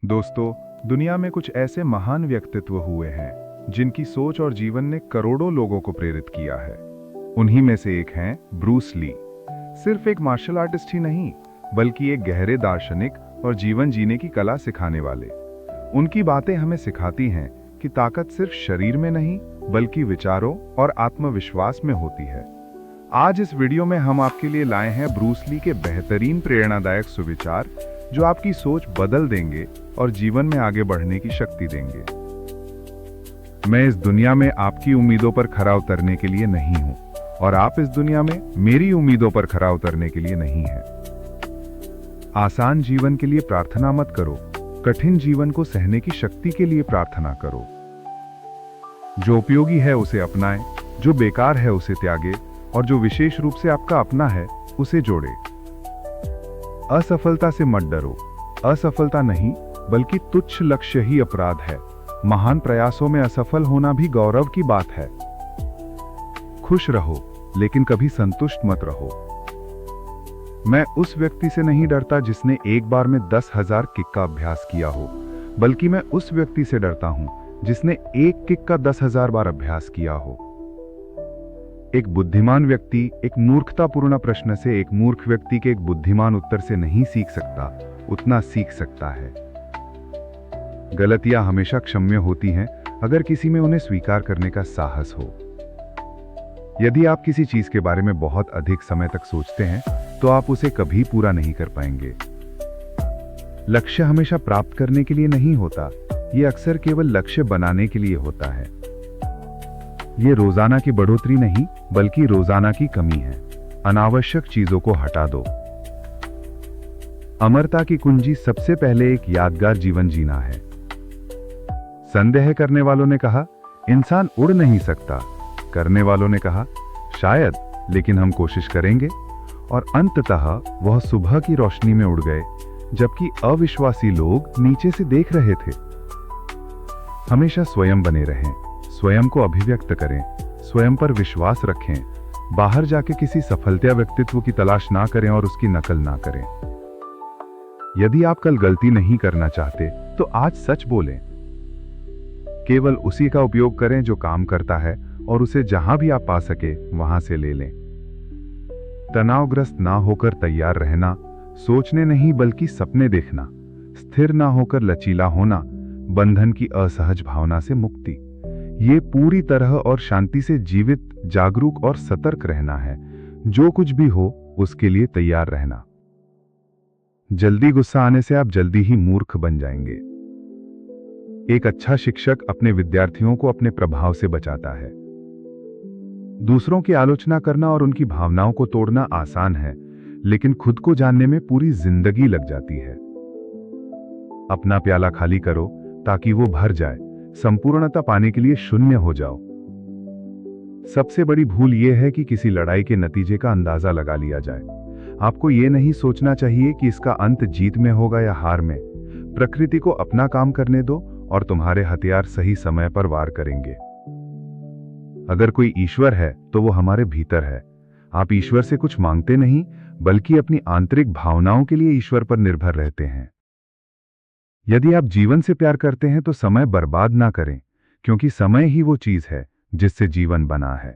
दोस्तों, दुनिया में कुछ ऐसे महान व्यक्तित्व हुए हैं जिनकी सोच और जीवन ने करोड़ों लोगों को प्रेरित किया है। उन्हीं में से एक हैं ब्रूस ली। सिर्फ एक मार्शल आर्टिस्ट ही नहीं, बल्कि एक गहरे दार्शनिक और जीवन जीने की कला सिखाने वाले। उनकी बातें हमें सिखाती हैं कि ताकत सिर्फ शरीर में नहीं, बल्कि विचारों और आत्मविश्वास में होती है। आज इस वीडियो में हम आपके लिए लाए हैं ब्रूस ली के बेहतरीन प्रेरणादायक सुविचार, जो आपकी सोच बदल देंगे और जीवन में आगे बढ़ने की शक्ति देंगे। मैं इस दुनिया में आपकी उम्मीदों पर खरा उतरने के लिए नहीं हूं, और आप इस दुनिया में मेरी उम्मीदों पर खरा उतरने के लिए नहीं हैं। आसान जीवन के लिए प्रार्थना मत करो, कठिन जीवन को सहने की शक्ति के लिए प्रार्थना करो। जो उपयोगी है उसे अपनाएं, जो बेकार है उसे त्यागे, और जो विशेष रूप से आपका अपना है उसे जोड़े। असफलता से मत डरो। असफलता नहीं, बल्कि तुच्छ लक्ष्य ही अपराध है। महान प्रयासों में असफल होना भी गौरव की बात है। खुश रहो, लेकिन कभी संतुष्ट मत रहो। मैं उस व्यक्ति से नहीं डरता जिसने एक बार में 10,000 किक का अभ्यास किया हो, बल्कि मैं उस व्यक्ति से डरता हूं जिसने एक किक का 10,000 बार अभ्यास किया हो। एक बुद्धिमान व्यक्ति एक मूर्खतापूर्ण प्रश्न से एक मूर्ख व्यक्ति के एक बुद्धिमान उत्तर से नहीं सीख सकता, उतना सीख सकता है। गलतियां हमेशा क्षम्य होती हैं अगर किसी में उन्हें स्वीकार करने का साहस हो। यदि आप किसी चीज के बारे में बहुत अधिक समय तक सोचते हैं, तो आप उसे कभी पूरा नहीं कर पाएंगे। लक्ष्य हमेशा प्राप्त करने के लिए नहीं होता, यह अक्सर केवल लक्ष्य बनाने के लिए होता है। यह रोजाना की बढ़ोतरी नहीं, बल्कि रोजाना की कमी है। अनावश्यक चीजों को हटा दो। अमरता की कुंजी सबसे पहले एक यादगार जीवन जीना है। संदेह करने वालों ने कहा, इंसान उड़ नहीं सकता। करने वालों ने कहा, शायद, लेकिन हम कोशिश करेंगे। और अंततः वह सुबह की रोशनी में उड़ गए, जबकि अविश्वासी लोग नीचे से देख रहे थे। हमेशा स्वयं बने रहें, स्वयं को अभिव्यक्त करें, स्वयं पर विश्वास रखें। बाहर जाके किसी सफलता व्यक्तित्व की तलाश ना करें और उसकी नकल ना करें। यदि आप कल गलती नहीं करना चाहते, तो आज सच बोलें। केवल उसी का उपयोग करें जो काम करता है, और उसे जहां भी आप पा सके वहां से ले लें। तनावग्रस्त ना होकर तैयार रहना, सोचने नहीं बल्कि सपने देखना, स्थिर ना होकर लचीला होना, बंधन की असहज भावना से मुक्ति, ये पूरी तरह और शांति से जीवित, जागरूक और सतर्क रहना है। जो कुछ भी हो उसके लिए तैयार रहना। जल्दी गुस्सा आने से आप जल्दी ही मूर्ख बन जाएंगे। एक अच्छा शिक्षक अपने विद्यार्थियों को अपने प्रभाव से बचाता है। दूसरों की आलोचना करना और उनकी भावनाओं को तोड़ना आसान है, लेकिन खुद को जानने में पूरी जिंदगी लग जाती है। अपना प्याला खाली करो ताकि वो भर जाए। संपूर्णता पाने के लिए शून्य हो जाओ। सबसे बड़ी भूल यह है कि किसी लड़ाई के नतीजे का अंदाजा लगा लिया जाए। आपको यह नहीं सोचना चाहिए कि इसका अंत जीत में होगा या हार में। प्रकृति को अपना काम करने दो, और तुम्हारे हथियार सही समय पर वार करेंगे। अगर कोई ईश्वर है तो वो हमारे भीतर है। आप ईश्वर से कुछ मांगते नहीं, बल्कि अपनी आंतरिक भावनाओं के लिए ईश्वर पर निर्भर रहते हैं। यदि आप जीवन से प्यार करते हैं तो समय बर्बाद ना करें, क्योंकि समय ही वो चीज है जिससे जीवन बना है।